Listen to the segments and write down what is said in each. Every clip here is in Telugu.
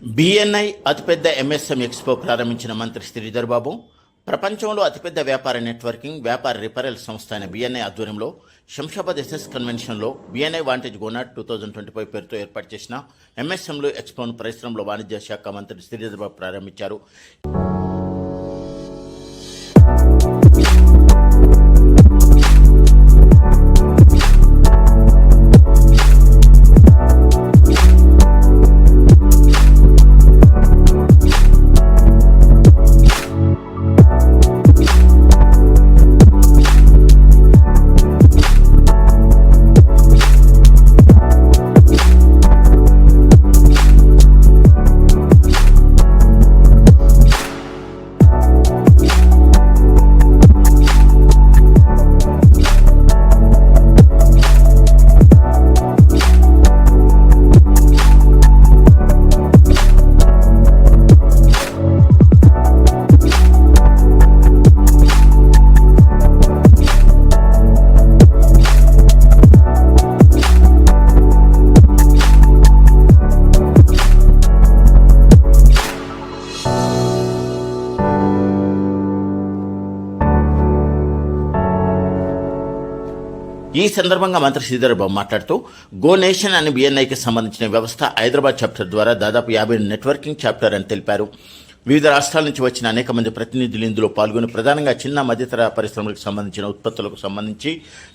బిఎన్ఐ అతిపెద్ద ఎంఎస్ఎం ఎక్స్పో ప్రారంభించిన మంత్రి శ్రీధర్ బాబు ప్రపంచంలో అతిపెద్ద వ్యాపార నెట్వర్కింగ్ వ్యాపార రిపరల్ సంస్థ అయిన బిఎన్ఐ ఆధ్వర్యంలో శంషాబాద్ ఎస్ఎస్ కన్వెన్షన్లో బిఎన్ఐ వాంటేజ్ గోనాట్ 2025 పేరుతో ఏర్పాటు చేసిన ఎంఎస్ఎంలు ఎక్స్పోను పరిశ్రమల వాణిజ్య శాఖ మంత్రి శ్రీధర్ బాబు ప్రారంభించారు. ఈ సందర్భంగా మంత్రి శ్రీధర్ బాబు మాట్లాడుతూ గో నేషన్ అనే బిఎన్ఐకి సంబంధించిన వ్యవస్థ హైదరాబాద్ చాప్టర్ ద్వారా దాదాపు 50 నెట్వర్కింగ్ చాప్టర్ అని తెలిపారు. వివిధ రాష్ట్రాల నుంచి వచ్చిన అనేక మంది ప్రతినిధులు ఇందులో పాల్గొని ప్రధానంగా చిన్న మధ్యతర పరిశ్రమలకు సంబంధించిన ఉత్పత్తులకు సంబంధించి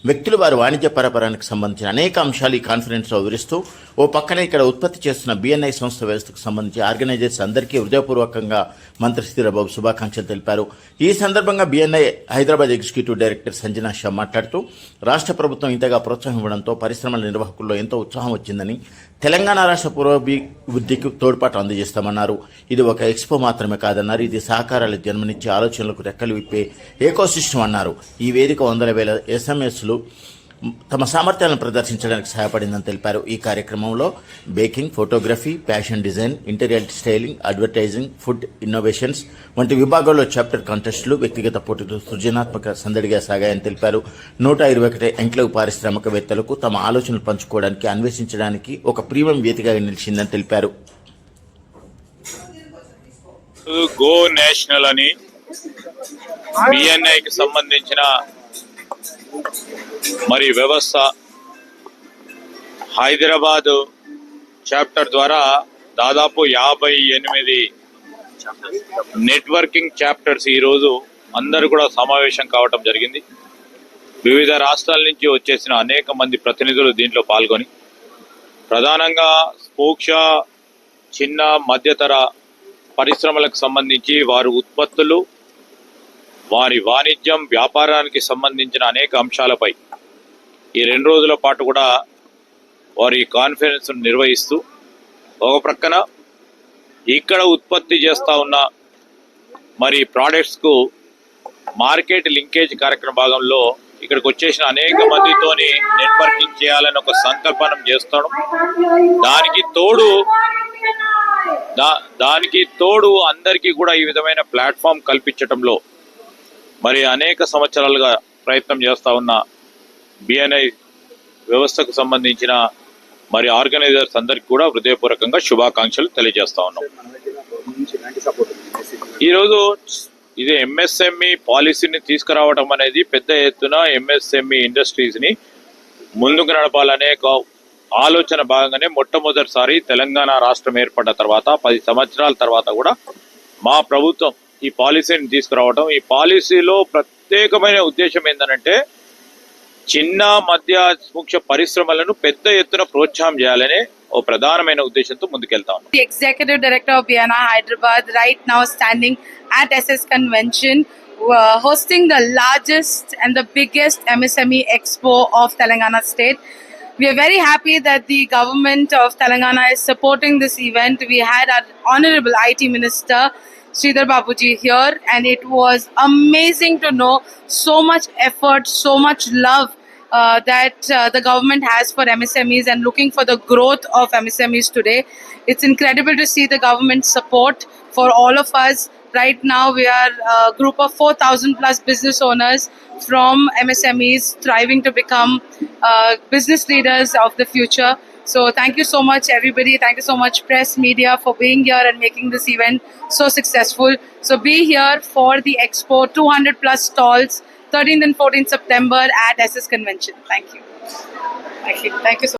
వ్యక్తులు వారి వాణిజ్య పరపరానికి సంబంధించిన అనేక అంశాలు ఈ కాన్ఫరెన్స్లో వివరిస్తూ ఓ పక్కనే ఇక్కడ ఉత్పత్తి చేస్తున్న బిఎన్ఐ సంస్థ వ్యవస్థకు సంబంధించి ఆర్గనైజర్స్ అందరికీ హృదయపూర్వకంగా మంత్రి శ్రీధర్ బాబు శుభాకాంక్షలు తెలిపారు. ఈ సందర్భంగా BNI Hyderabad executive director Sanjana Shah మాట్లాడుతూ రాష్ట్ర ప్రభుత్వం ఇంతగా ప్రోత్సాహం ఇవ్వడంతో పరిశ్రమల నిర్వాహకుల్లో ఎంతో ఉత్సాహం వచ్చిందని, తెలంగాణ రాష్ట్ర పురోభివృద్ధికి తోడ్పాటు అందజేస్తామన్నారు. ఇది ఒక ఎక్స్పో మాత్రమే కాదన్నారు, ఇది సహకారాలు జన్మనిచ్చే ఆలోచనలకు రెక్కలు విప్పే ఏకోసిస్టమ్ అన్నారు. ఈ వేదిక 100,000 ఎస్ఎంఎస్లు తమ సామర్థ్యాలను ప్రదర్శించడానికి సహాయపడిందని తెలిపారు. ఈ కార్యక్రమంలో baking, photography, fashion design, interior styling, advertising, food innovations వంటి విభాగాల్లో చాప్టర్ కాంటెస్టులు, వ్యక్తిగత పోటీలు సృజనాత్మక సందడిగా సాగాయని తెలిపారు. 121 ఎంక్లేవ్ పారిశ్రామికవేత్తలకు తమ ఆలోచనలు పంచుకోవడానికి, అన్వేషించడానికి ఒక ప్రీమియం వేదికగా నిలిచిందని తెలిపారు. గో నేషనల్ అని బిఎన్ఐకి సంబంధించిన మరి వ్యవస్థ హైదరాబాద్ చాప్టర్ ద్వారా దాదాపు 58 నెట్వర్కింగ్ చాప్టర్స్ ఈరోజు అందరూ కూడా సమావేశం కావటం జరిగింది. వివిధ రాష్ట్రాల నుంచి వచ్చేసిన అనేక మంది ప్రతినిధులు దీంట్లో పాల్గొని ప్రధానంగా సూక్ష్మ చిన్న మధ్యతర పరిశ్రమలకు సంబంధించి వారి ఉత్పత్తులు, వారి వాణిజ్యం, వ్యాపారానికి సంబంధించిన అనేక అంశాలపై ఈ 2 రోజుల పాటు కూడా వారి కాన్ఫరెన్స్ నిర్వహిస్తూ ఒక ప్రక్కన ఇక్కడ ఉత్పత్తి చేస్తూ ఉన్న మరి ప్రోడక్ట్స్కు మార్కెట్ లింకేజ్ కార్యక్రమ భాగంలో ఇక్కడికి వచ్చేసిన అనేక మందితోని నెట్వర్కింగ్ చేయాలని ఒక సంకల్పనం చేస్తాడు. దానికి తోడు అందరికీ కూడా ఈ విధమైన ప్లాట్ఫామ్ కల్పించడంలో మరి అనేక సంవత్సరాలుగా ప్రయత్నం చేస్తూ ఉన్న బిఎన్ఐ వ్యవస్థకు సంబంధించిన మరి ఆర్గనైజర్స్ అందరికీ కూడా హృదయపూర్వకంగా శుభాకాంక్షలు తెలియజేస్తా ఉన్నాం. ఈరోజు ఇది ఎంఎస్ఎంఈ పాలసీని తీసుకురావడం అనేది పెద్ద ఎత్తున ఎంఎస్ఎంఈ ఇండస్ట్రీస్ని ముందుకు నడపాలనే ఆలోచన భాగంగానే మొట్టమొదటిసారి తెలంగాణ రాష్ట్రం ఏర్పడ్డ తర్వాత 10 సంవత్సరాల తర్వాత కూడా మా ప్రభుత్వం ఈ పాలసీని తీసుకురావడం. ఈ పాలసీలో ప్రత్యేకమైన ఉద్దేశం ఏంటంటే చిన్న మధ్య సూక్ష్మ పరిశ్రమలను పెద్ద ఎత్తున ప్రోత్సాహం చేయాలనే ఓ ప్రధానమైన ఉద్దేశంతో ముందుకెళ్తాం. The Executive Director of BNI Hyderabad right now standing at SS Convention hosting the largest and the biggest MSME Expo of Telangana State. We are very happy that the government of Telangana is supporting this event. We had our Honorable IT Minister Sridhar Babuji here, and it was amazing to know so much effort, so much love that the government has for MSMEs and looking for the growth of MSMEs today. It's incredible to see the government support for all of us. Right now we are a group of 4,000 plus business owners from MSMEs striving to become business leaders of the future. So thank you so much, everybody. Thank you so much, press, media, for being here and making this event so successful. So be here for the expo, 200 plus stalls, 13th and 14th September at SS Convention. Thank you. Thank you. Thank you so much.